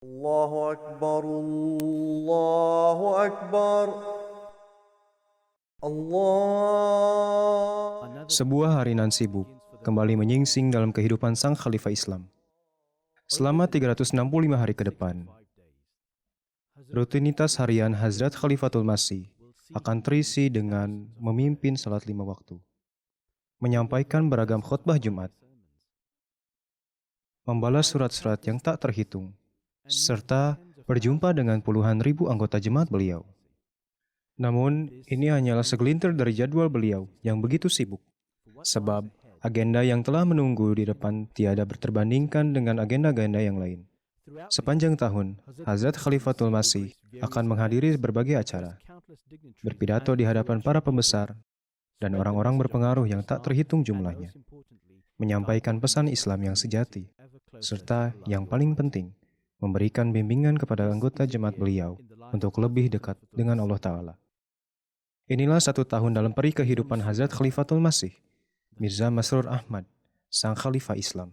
Allahu Akbar, Allahu Akbar, Allah. Sebuah hari nan sibuk kembali menyingsing dalam kehidupan sang khalifah Islam. Selama 365 hari ke depan, rutinitas harian Hazrat Khalifatul Masih akan terisi dengan memimpin salat 5 waktu, menyampaikan beragam khutbah Jumat, membalas surat-surat yang tak terhitung, serta berjumpa dengan puluhan ribu anggota jemaat beliau. Namun, ini hanyalah segelintir dari jadwal beliau yang begitu sibuk, sebab agenda yang telah menunggu di depan tiada terbandingkan dengan agenda-agenda yang lain. Sepanjang tahun, Hazrat Khalifatul Masih akan menghadiri berbagai acara, berpidato di hadapan para pembesar dan orang-orang berpengaruh yang tak terhitung jumlahnya, menyampaikan pesan Islam yang sejati, serta yang paling penting, memberikan bimbingan kepada anggota jemaat beliau untuk lebih dekat dengan Allah Ta'ala. Inilah 1 tahun dalam peri kehidupan Hazrat Khalifatul Masih, Mirza Masroor Ahmad, sang khalifah Islam.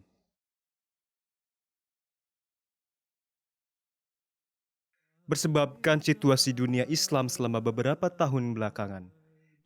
Bersebabkan situasi dunia Islam selama beberapa tahun belakangan,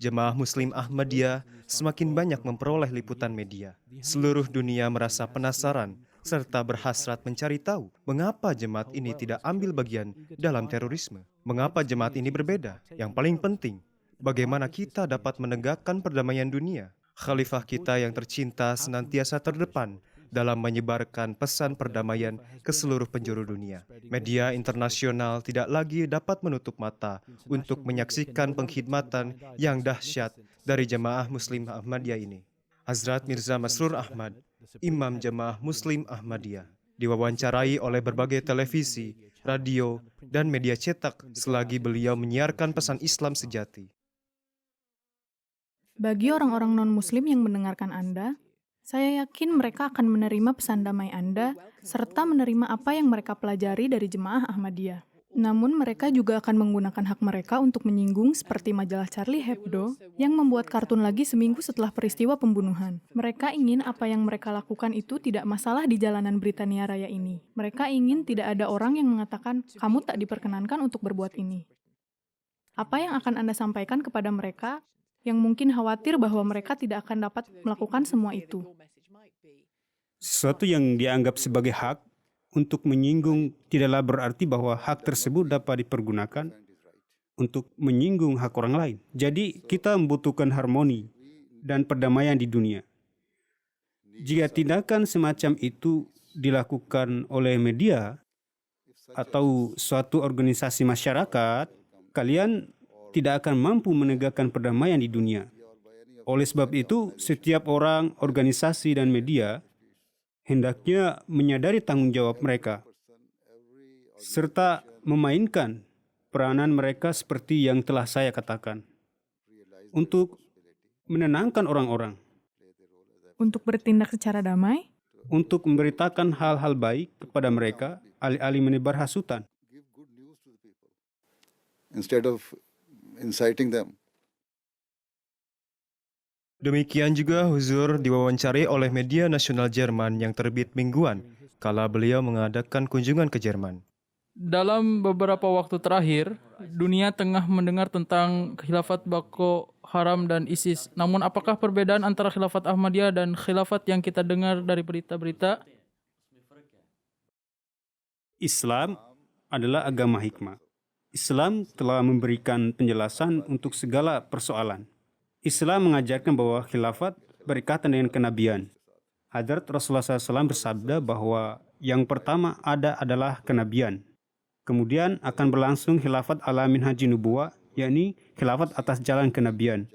jemaah Muslim Ahmadiyah semakin banyak memperoleh liputan media. Seluruh dunia merasa penasaran serta berhasrat mencari tahu mengapa jemaat ini tidak ambil bagian dalam terorisme. Mengapa jemaat ini berbeda? Yang paling penting, bagaimana kita dapat menegakkan perdamaian dunia? Khalifah kita yang tercinta senantiasa terdepan dalam menyebarkan pesan perdamaian ke seluruh penjuru dunia. Media internasional tidak lagi dapat menutup mata untuk menyaksikan pengkhidmatan yang dahsyat dari jemaah Muslim Ahmadiyah ini. Hazrat Mirza Masroor Ahmad, Imam Jemaah Muslim Ahmadiyah, diwawancarai oleh berbagai televisi, radio, dan media cetak selagi beliau menyiarkan pesan Islam sejati. Bagi orang-orang non-Muslim yang mendengarkan Anda, saya yakin mereka akan menerima pesan damai Anda serta menerima apa yang mereka pelajari dari jemaah Ahmadiyah. Namun mereka juga akan menggunakan hak mereka untuk menyinggung seperti majalah Charlie Hebdo yang membuat kartun lagi seminggu setelah peristiwa pembunuhan. Mereka ingin apa yang mereka lakukan itu tidak masalah di jalanan Britania Raya ini. Mereka ingin tidak ada orang yang mengatakan, kamu tak diperkenankan untuk berbuat ini. Apa yang akan Anda sampaikan kepada mereka yang mungkin khawatir bahwa mereka tidak akan dapat melakukan semua itu? Sesuatu yang dianggap sebagai hak untuk menyinggung tidaklah berarti bahwa hak tersebut dapat dipergunakan untuk menyinggung hak orang lain. Jadi kita membutuhkan harmoni dan perdamaian di dunia. Jika tindakan semacam itu dilakukan oleh media atau suatu organisasi masyarakat, kalian tidak akan mampu menegakkan perdamaian di dunia. Oleh sebab itu, setiap orang, organisasi, dan media hendaknya menyadari tanggung jawab mereka, serta memainkan peranan mereka seperti yang telah saya katakan, untuk menenangkan orang-orang, Untuk bertindak secara damai? untuk memberitakan hal-hal baik kepada mereka, alih-alih menebar hasutan. Instead of inciting them. Demikian juga Huzur diwawancarai oleh media nasional Jerman yang terbit mingguan kala beliau mengadakan kunjungan ke Jerman. Dalam beberapa waktu terakhir, dunia tengah mendengar tentang khilafat Boko Haram dan ISIS. Namun apakah perbedaan antara khilafat Ahmadiyah dan khilafat yang kita dengar dari berita-berita? Islam adalah agama hikmah. Islam telah memberikan penjelasan untuk segala persoalan. Islam mengajarkan bahwa khilafat berikatan dengan kenabian. Hadrat Rasulullah SAW bersabda bahwa yang pertama ada adalah kenabian. Kemudian akan berlangsung khilafat ala minhaji nubuwah, yakni khilafat atas jalan kenabian.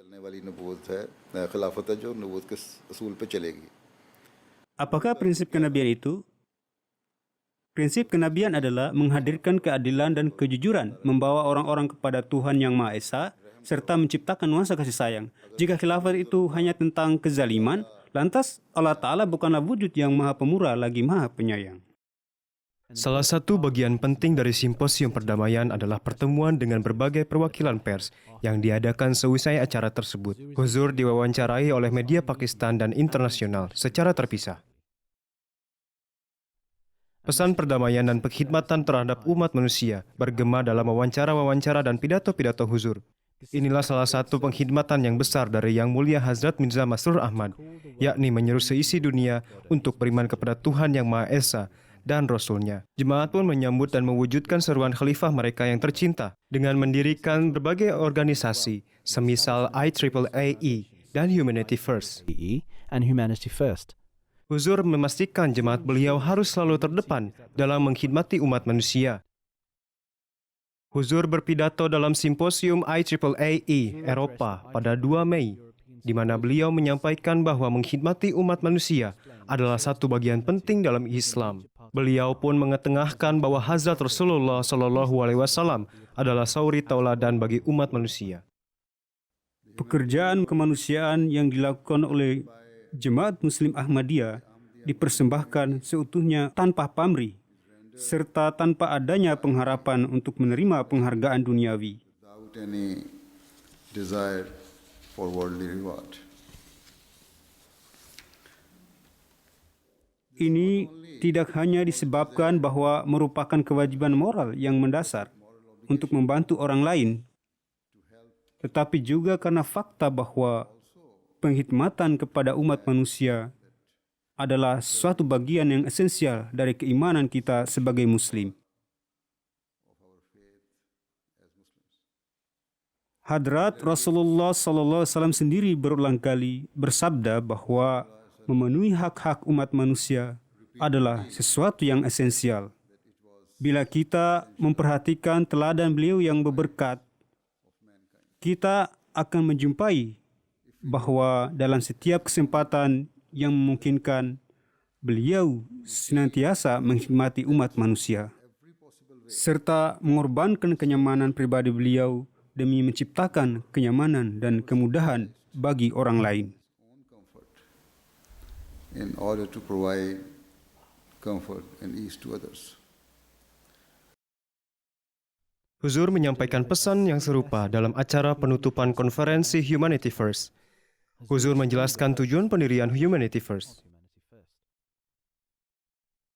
Apakah prinsip kenabian itu? Prinsip kenabian adalah menghadirkan keadilan dan kejujuran, membawa orang-orang kepada Tuhan Yang Maha Esa, serta menciptakan nuansa kasih sayang. Jika khilafat itu hanya tentang kezaliman, lantas Allah Ta'ala bukanlah wujud yang maha pemurah lagi maha penyayang. Salah satu bagian penting dari simposium perdamaian adalah pertemuan dengan berbagai perwakilan pers yang diadakan seusai acara tersebut. Huzur diwawancarai oleh media Pakistan dan internasional secara terpisah. Pesan perdamaian dan pengkhidmatan terhadap umat manusia bergema dalam wawancara-wawancara dan pidato-pidato Huzur. Inilah salah satu pengkhidmatan yang besar dari Yang Mulia Hazrat Mirza Masroor Ahmad, yakni menyeru seisi dunia untuk beriman kepada Tuhan Yang Maha Esa dan Rasul-Nya. Jemaat pun menyambut dan mewujudkan seruan khalifah mereka yang tercinta dengan mendirikan berbagai organisasi, semisal IAAE dan Humanity First. and Humanity First. Huzur memastikan jemaat beliau harus selalu terdepan dalam mengkhidmati umat manusia. Huzur berpidato dalam simposium IAAE Eropa pada 2 Mei, di mana beliau menyampaikan bahwa mengkhidmati umat manusia adalah satu bagian penting dalam Islam. Beliau pun mengetengahkan bahwa Hazrat Rasulullah SAW adalah sauri tauladan bagi umat manusia. Pekerjaan kemanusiaan yang dilakukan oleh Jemaat Muslim Ahmadiyah dipersembahkan seutuhnya tanpa pamrih, serta tanpa adanya pengharapan untuk menerima penghargaan duniawi. Without any desire for worldly reward. Ini tidak hanya disebabkan bahwa merupakan kewajiban moral yang mendasar untuk membantu orang lain, tetapi juga karena fakta bahwa pengkhidmatan kepada umat manusia adalah suatu bagian yang esensial dari keimanan kita sebagai Muslim. Hadrat Rasulullah SAW sendiri berulang kali bersabda bahwa memenuhi hak-hak umat manusia adalah sesuatu yang esensial. Bila kita memperhatikan teladan beliau yang berberkat, kita akan menjumpai bahwa dalam setiap kesempatan yang memungkinkan, beliau senantiasa mengkhidmati umat manusia, serta mengorbankan kenyamanan pribadi beliau demi menciptakan kenyamanan dan kemudahan bagi orang lain. In order to provide comfort and ease to others. Huzur menyampaikan pesan yang serupa dalam acara penutupan konferensi Humanity First. Huzur menjelaskan tujuan pendirian Humanity First.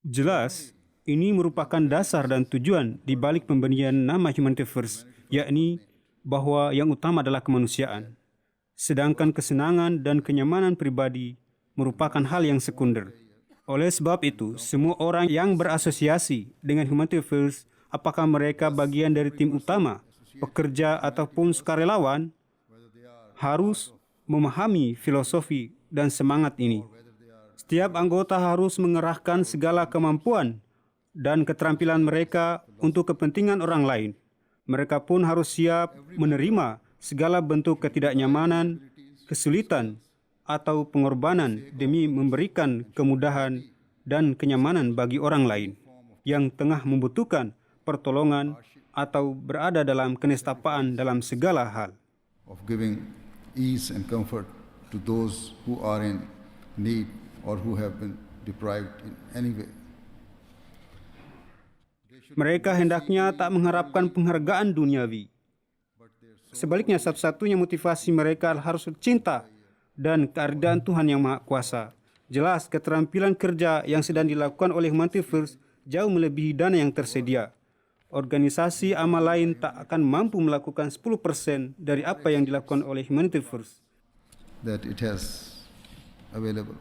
Jelas, ini merupakan dasar dan tujuan di balik pemberian nama Humanity First, yakni bahwa yang utama adalah kemanusiaan, sedangkan kesenangan dan kenyamanan pribadi merupakan hal yang sekunder. Oleh sebab itu, semua orang yang berasosiasi dengan Humanity First, apakah mereka bagian dari tim utama, pekerja ataupun sukarelawan, harus memahami filosofi dan semangat ini. Setiap anggota harus mengerahkan segala kemampuan dan keterampilan mereka untuk kepentingan orang lain. Mereka pun harus siap menerima segala bentuk ketidaknyamanan, kesulitan, atau pengorbanan demi memberikan kemudahan dan kenyamanan bagi orang lain yang tengah membutuhkan pertolongan atau berada dalam kenestapaan dalam segala hal. Of giving ease and comfort to those who are in need or who have been deprived in any way. Mereka hendaknya tak mengharapkan penghargaan duniawi. Sebaliknya, satu-satunya motivasi mereka harus cinta dan keadaan Tuhan Yang Maha Kuasa. Jelas, keterampilan kerja yang sedang dilakukan oleh Humanity First jauh melebihi dana yang tersedia. Organisasi amal lain tak akan mampu melakukan 10% dari apa yang dilakukan oleh Humanity First. That it has available.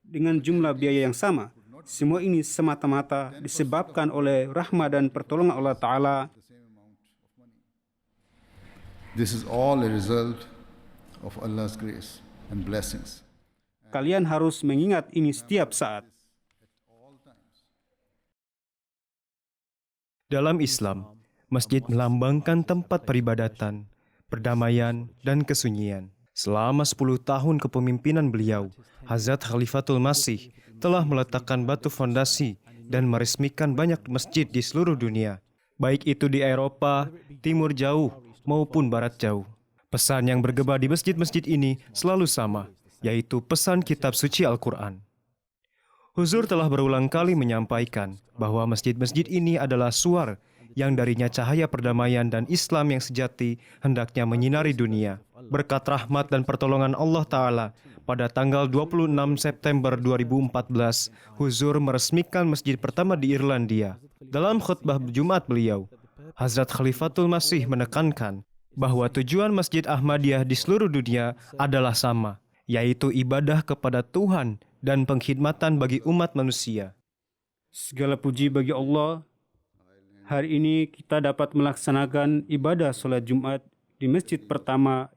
Dengan jumlah biaya yang sama, semua ini semata-mata disebabkan oleh rahmat dan pertolongan Allah Ta'ala. This is all a result of Allah's grace and blessings. Kalian harus mengingat ini setiap saat. Dalam Islam, masjid melambangkan tempat peribadatan, perdamaian, dan kesunyian. Selama 10 tahun kepemimpinan beliau, Hazrat Khalifatul Masih telah meletakkan batu fondasi dan meresmikan banyak masjid di seluruh dunia, baik itu di Eropa, Timur Jauh, maupun Barat Jauh. Pesan yang bergema di masjid-masjid ini selalu sama, yaitu pesan kitab suci Al-Quran. Huzur telah berulang kali menyampaikan bahwa masjid-masjid ini adalah suar yang darinya cahaya perdamaian dan Islam yang sejati hendaknya menyinari dunia. Berkat rahmat dan pertolongan Allah Ta'ala, pada tanggal 26 September 2014, Huzur meresmikan masjid pertama di Irlandia. Dalam khutbah Jumat beliau, Hazrat Khalifatul Masih menekankan bahwa tujuan Masjid Ahmadiyah di seluruh dunia adalah sama, yaitu ibadah kepada Tuhan dan pengkhidmatan bagi umat manusia. Segala puji bagi Allah. Hari ini kita dapat melaksanakan ibadah sholat Jumat di masjid pertama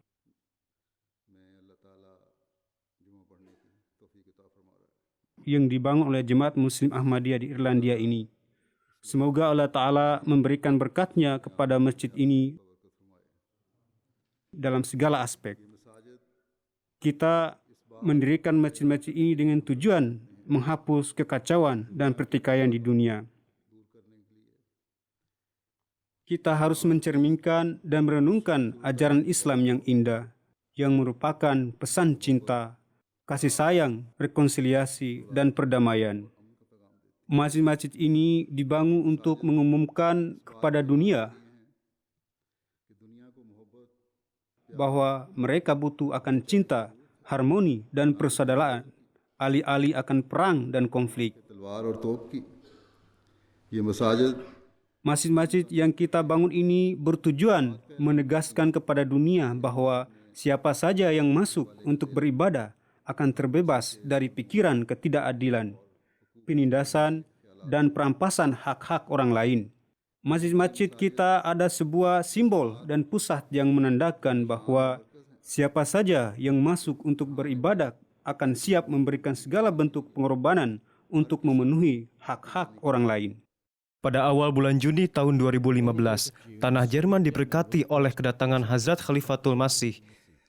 yang dibangun oleh Jemaat Muslim Ahmadiyah di Irlandia ini. Semoga Allah Ta'ala memberikan berkatnya kepada masjid ini dalam segala aspek. Kita mendirikan masjid-masjid ini dengan tujuan menghapus kekacauan dan pertikaian di dunia. Kita harus mencerminkan dan merenungkan ajaran Islam yang indah, yang merupakan pesan cinta, kasih sayang, rekonsiliasi, dan perdamaian. Masjid-masjid ini dibangun untuk mengumumkan kepada dunia bahwa mereka butuh akan cinta, harmoni, dan persaudaraan, alih-alih akan perang dan konflik. Masjid-masjid yang kita bangun ini bertujuan menegaskan kepada dunia bahwa siapa saja yang masuk untuk beribadah akan terbebas dari pikiran ketidakadilan, penindasan, dan perampasan hak-hak orang lain. Masjid-masjid kita ada sebuah simbol dan pusat yang menandakan bahwa siapa saja yang masuk untuk beribadah akan siap memberikan segala bentuk pengorbanan untuk memenuhi hak-hak orang lain. Pada awal bulan Juni tahun 2015, tanah Jerman diberkati oleh kedatangan Hazrat Khalifatul Masih.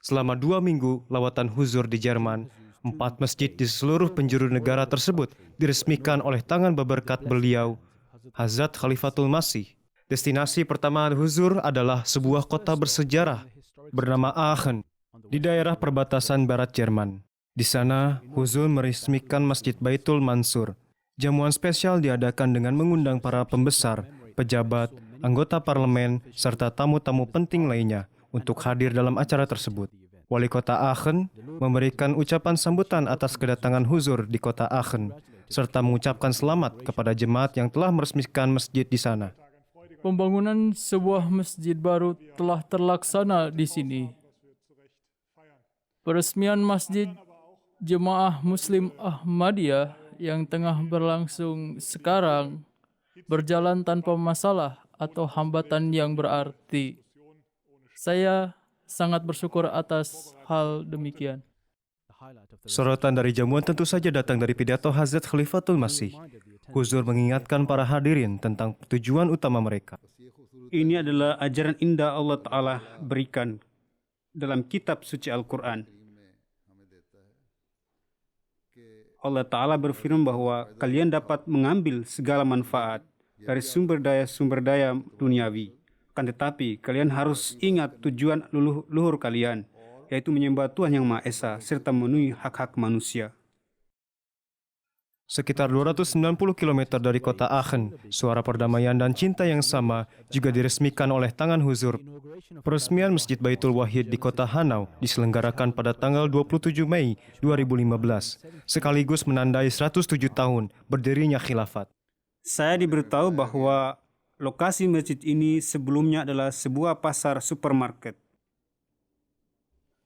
Selama 2 minggu lawatan Huzur di Jerman, 4 masjid di seluruh penjuru negara tersebut diresmikan oleh tangan berberkat beliau, Hazrat Khalifatul Masih. Destinasi pertama Huzur adalah sebuah kota bersejarah bernama Aachen di daerah perbatasan barat Jerman. Di sana, Huzur meresmikan Masjid Baitul Mansur. Jamuan spesial diadakan dengan mengundang para pembesar, pejabat, anggota parlemen, serta tamu-tamu penting lainnya untuk hadir dalam acara tersebut. Wali kota Aachen memberikan ucapan sambutan atas kedatangan Huzur di kota Aachen, serta mengucapkan selamat kepada jemaat yang telah meresmikan masjid di sana. Pembangunan sebuah masjid baru telah terlaksana di sini. Peresmian Masjid Jemaah Muslim Ahmadiyah yang tengah berlangsung sekarang berjalan tanpa masalah atau hambatan yang berarti. Saya sangat bersyukur atas hal demikian. Sorotan dari jamuan tentu saja datang dari pidato Hazrat Khalifatul Masih. Huzur mengingatkan para hadirin tentang tujuan utama mereka. Ini adalah ajaran indah Allah Ta'ala berikan dalam kitab suci Al-Quran. Allah Ta'ala berfirman bahwa kalian dapat mengambil segala manfaat dari sumber daya duniawi. Akan tetapi, kalian harus ingat tujuan luhur kalian, yaitu menyembah Tuhan Yang Maha Esa, serta memenuhi hak-hak manusia. Sekitar 290 km dari kota Aachen, suara perdamaian dan cinta yang sama juga diresmikan oleh tangan Huzur. Peresmian Masjid Baitul Wahid di kota Hanau diselenggarakan pada tanggal 27 Mei 2015, sekaligus menandai 107 tahun berdirinya khilafat. Saya diberitahu bahwa lokasi masjid ini sebelumnya adalah sebuah pasar supermarket.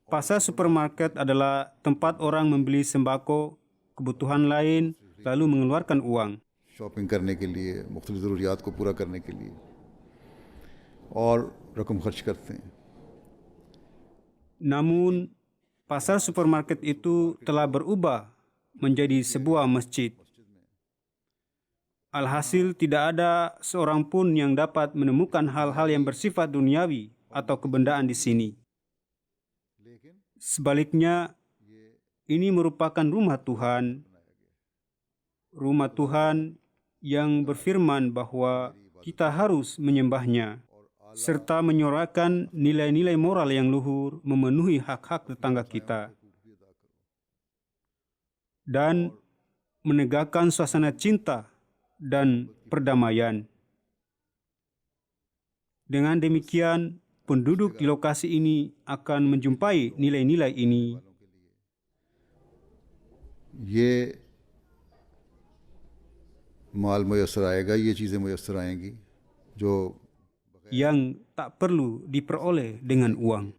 Pasar supermarket adalah tempat orang membeli sembako, kebutuhan lain, lalu mengeluarkan uang. Shopping करने के लिए, मुख्तलिफ ज़रूरियात को पूरा करने के लिए और रकम खर्च करते हैं. Namun, pasar supermarket itu telah berubah menjadi sebuah masjid. Alhasil, tidak ada seorang pun yang dapat menemukan hal-hal yang bersifat duniawi atau kebendaan di sini. Sebaliknya, ini merupakan rumah Tuhan yang berfirman bahwa kita harus menyembahnya, serta menyorakan nilai-nilai moral yang luhur, memenuhi hak-hak tetangga kita, dan menegakkan suasana cinta dan perdamaian. Dengan demikian, penduduk di lokasi ini akan menjumpai nilai-nilai ini. ये माल मुयस्सर आएगा, ये चीज़ें मुयस्सर आएंगी जो yang tak perlu diperoleh dengan uang.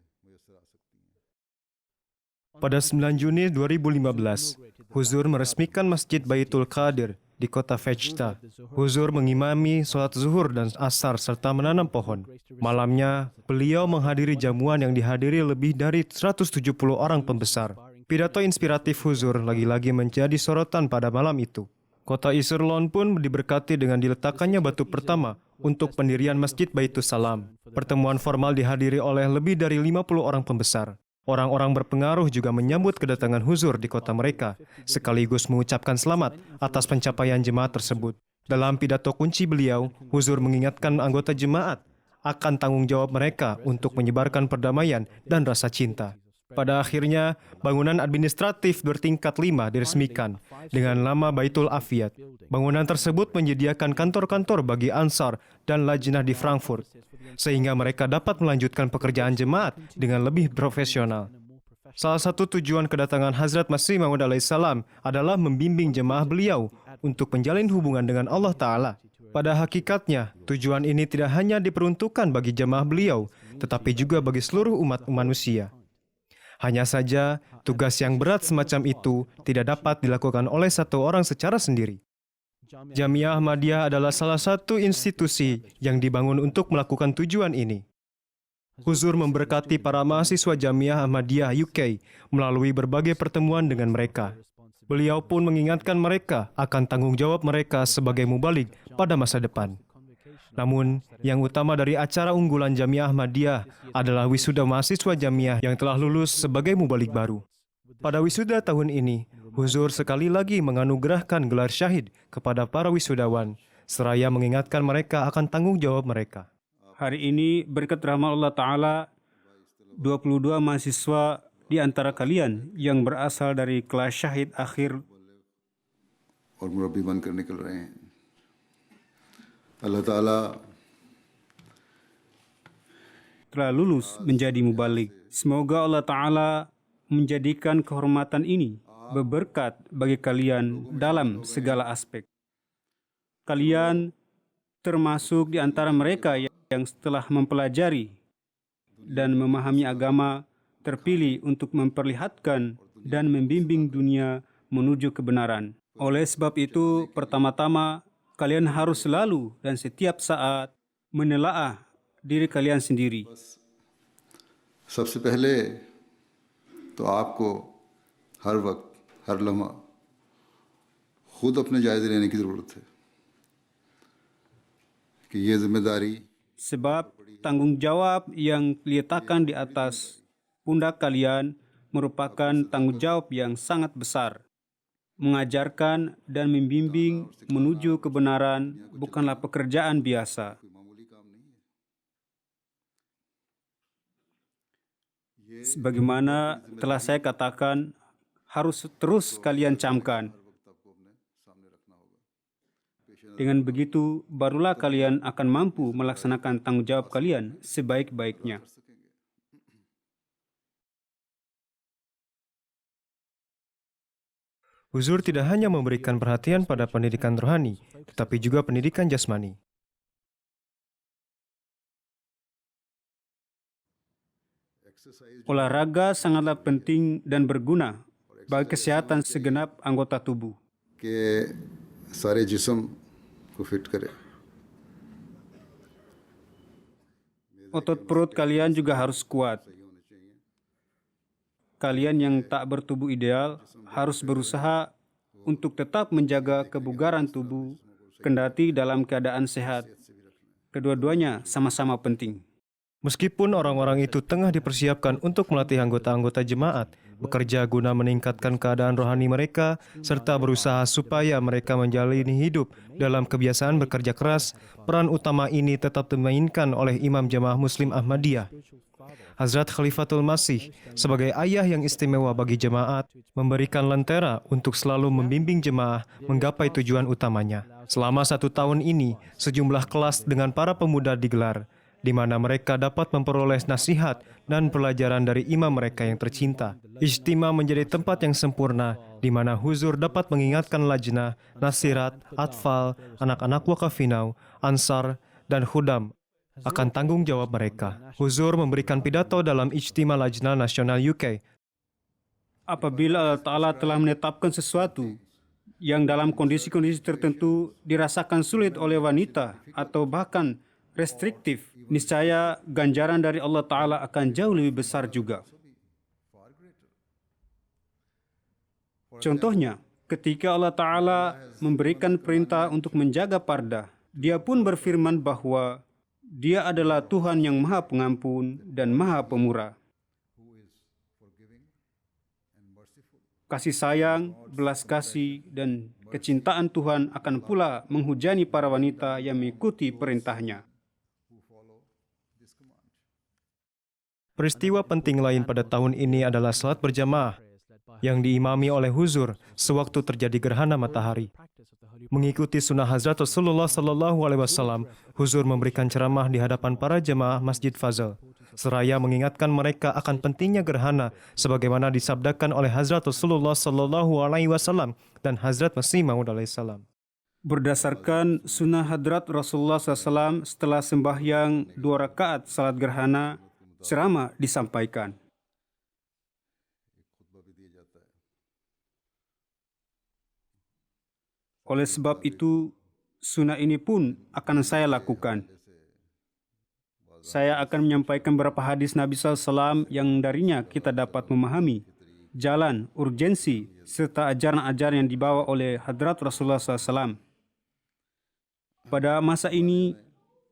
Pada 9 Juni 2015, Huzur meresmikan Masjid Baitul Qadir di kota Fejta. Huzur mengimami sholat zuhur dan asar serta menanam pohon. Malamnya, beliau menghadiri jamuan yang dihadiri lebih dari 170 orang pembesar. Pidato inspiratif Huzur lagi-lagi menjadi sorotan pada malam itu. Kota Iserlon pun diberkati dengan diletakkannya batu pertama untuk pendirian Masjid Baitus Salam. Pertemuan formal dihadiri oleh lebih dari 50 orang pembesar. Orang-orang berpengaruh juga menyambut kedatangan Huzur di kota mereka, sekaligus mengucapkan selamat atas pencapaian jemaat tersebut. Dalam pidato kunci beliau, Huzur mengingatkan anggota jemaat akan tanggung jawab mereka untuk menyebarkan perdamaian dan rasa cinta. Pada akhirnya, bangunan administratif bertingkat 5 diresmikan dengan nama Baitul Afiyat. Bangunan tersebut menyediakan kantor-kantor bagi Ansar dan Lajnah di Frankfurt, sehingga mereka dapat melanjutkan pekerjaan jemaat dengan lebih profesional. Salah satu tujuan kedatangan Hazrat Masih Maud alaihissalam adalah membimbing jemaah beliau untuk menjalin hubungan dengan Allah Ta'ala. Pada hakikatnya, tujuan ini tidak hanya diperuntukkan bagi jemaah beliau, tetapi juga bagi seluruh umat manusia. Hanya saja, tugas yang berat semacam itu tidak dapat dilakukan oleh satu orang secara sendiri. Jamiah Ahmadiyah adalah salah satu institusi yang dibangun untuk melakukan tujuan ini. Huzur memberkati para mahasiswa Jamiah Ahmadiyah UK melalui berbagai pertemuan dengan mereka. Beliau pun mengingatkan mereka akan tanggung jawab mereka sebagai mubalik pada masa depan. Namun, yang utama dari acara unggulan Jamiah Ahmadiyah adalah wisuda mahasiswa Jamiah yang telah lulus sebagai mubalik baru. Pada wisuda tahun ini, Huzur sekali lagi menganugerahkan gelar syahid kepada para wisudawan, seraya mengingatkan mereka akan tanggung jawab mereka. Hari ini berkat rahmat Allah Ta'ala, 22 mahasiswa di antara kalian yang berasal dari kelas syahid akhir और मुरब्बी बनकर निकल रहे हैं। अल्लाह ताला telah lulus menjadi mubalik. Semoga Allah Ta'ala menjadikan kehormatan ini berberkat bagi kalian dalam segala aspek. Kalian termasuk di antara mereka yang setelah mempelajari dan memahami agama terpilih untuk memperlihatkan dan membimbing dunia menuju kebenaran. Oleh sebab itu, pertama-tama kalian harus selalu dan setiap saat menelaah diri kalian sendiri. सबसे पहले तो आपको हर वक्त हर लम्हा खुद अपने जायज़े लेने की ज़रूरत है कि ये जिम्मेदारी Sebab tanggung jawab yang diletakkan di atas pundak kalian merupakan tanggung jawab yang sangat besar. Mengajarkan dan membimbing menuju kebenaran bukanlah pekerjaan biasa. Sebagaimana telah saya katakan, harus terus kalian camkan. Dengan begitu, barulah kalian akan mampu melaksanakan tanggung jawab kalian sebaik-baiknya. Huzur tidak hanya memberikan perhatian pada pendidikan rohani, tetapi juga pendidikan jasmani. Olahraga sangatlah penting dan berguna bagi kesehatan segenap anggota tubuh. के सारे जिस्म को फिट करे। Otot perut kalian juga harus kuat. Kalian yang tak bertubuh ideal harus berusaha untuk tetap menjaga kebugaran tubuh, kendati dalam keadaan sehat. Kedua-duanya sama-sama penting. Meskipun orang-orang itu tengah dipersiapkan untuk melatih anggota-anggota jemaat, bekerja guna meningkatkan keadaan rohani mereka, serta berusaha supaya mereka menjalani hidup dalam kebiasaan bekerja keras, peran utama ini tetap dimainkan oleh Imam Jamaah Muslim Ahmadiyah. Hazrat Khalifatul Masih, sebagai ayah yang istimewa bagi jemaat, memberikan lentera untuk selalu membimbing jemaah menggapai tujuan utamanya. Selama 1 tahun ini, sejumlah kelas dengan para pemuda digelar, di mana mereka dapat memperoleh nasihat dan pelajaran dari imam mereka yang tercinta. Ijtima menjadi tempat yang sempurna, di mana huzur dapat mengingatkan lajnah, nasirat, atfal, anak-anak wakafinau, ansar, dan khudam akan tanggung jawab mereka. Huzur memberikan pidato dalam Ijtima Lajnah Nasional UK. Apabila Allah Ta'ala telah menetapkan sesuatu yang dalam kondisi-kondisi tertentu dirasakan sulit oleh wanita atau bahkan restriktif, niscaya ganjaran dari Allah Ta'ala akan jauh lebih besar juga. Contohnya, ketika Allah Ta'ala memberikan perintah untuk menjaga pardah, Dia pun berfirman bahwa Dia adalah Tuhan yang Maha Pengampun dan Maha Pemurah. Kasih sayang, belas kasih, dan kecintaan Tuhan akan pula menghujani para wanita yang mengikuti perintahnya. Peristiwa penting lain pada tahun ini adalah salat berjamaah yang diimami oleh huzur sewaktu terjadi gerhana matahari. Mengikuti sunnah Hazrat Rasulullah SAW, huzur memberikan ceramah di hadapan para jemaah Masjid Fazal, seraya mengingatkan mereka akan pentingnya gerhana sebagaimana disabdakan oleh Hazrat Rasulullah SAW dan Hazrat Masih Maud alaihissalam. Berdasarkan sunnah Hadrat Rasulullah SAW, setelah sembahyang 2 rakaat salat gerhana, ceramah disampaikan. Oleh sebab itu, sunnah ini pun akan saya lakukan. Saya akan menyampaikan beberapa hadis Nabi SAW yang darinya kita dapat memahami jalan, urgensi, serta ajaran-ajaran yang dibawa oleh Hadrat Rasulullah SAW. Pada masa ini,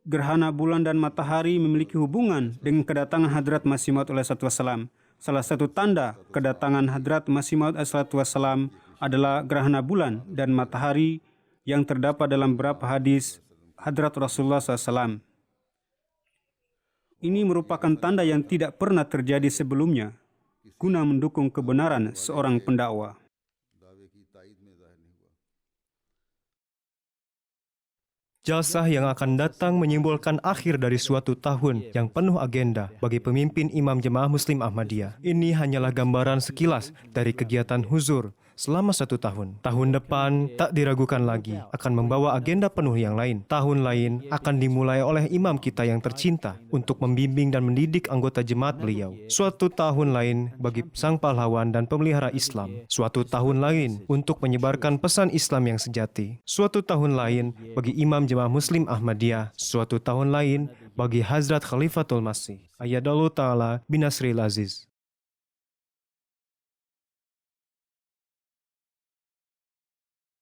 gerhana bulan dan matahari memiliki hubungan dengan kedatangan Hadrat Masih Maud alaihissalam. Salah satu tanda kedatangan Hadrat Masih Maud alaihissalam adalah gerhana bulan dan matahari yang terdapat dalam beberapa hadis Hadrat Rasulullah SAW. Ini merupakan tanda yang tidak pernah terjadi sebelumnya, guna mendukung kebenaran seorang pendakwa. Jalsah yang akan datang menyimbolkan akhir dari suatu tahun yang penuh agenda bagi pemimpin Imam Jemaah Muslim Ahmadiyah. Ini hanyalah gambaran sekilas dari kegiatan huzur selama 1 tahun. Tahun depan tak diragukan lagi akan membawa agenda penuh yang lain. Tahun lain akan dimulai oleh imam kita yang tercinta untuk membimbing dan mendidik anggota jemaat beliau. Suatu tahun lain bagi sang pahlawan dan pemelihara Islam. Suatu tahun lain untuk menyebarkan pesan Islam yang sejati. Suatu tahun lain bagi Imam Jemaah Muslim Ahmadiyah. Suatu tahun lain bagi Hazrat Khalifatul Masih. Ayyadallahu ta'ala binasril aziz.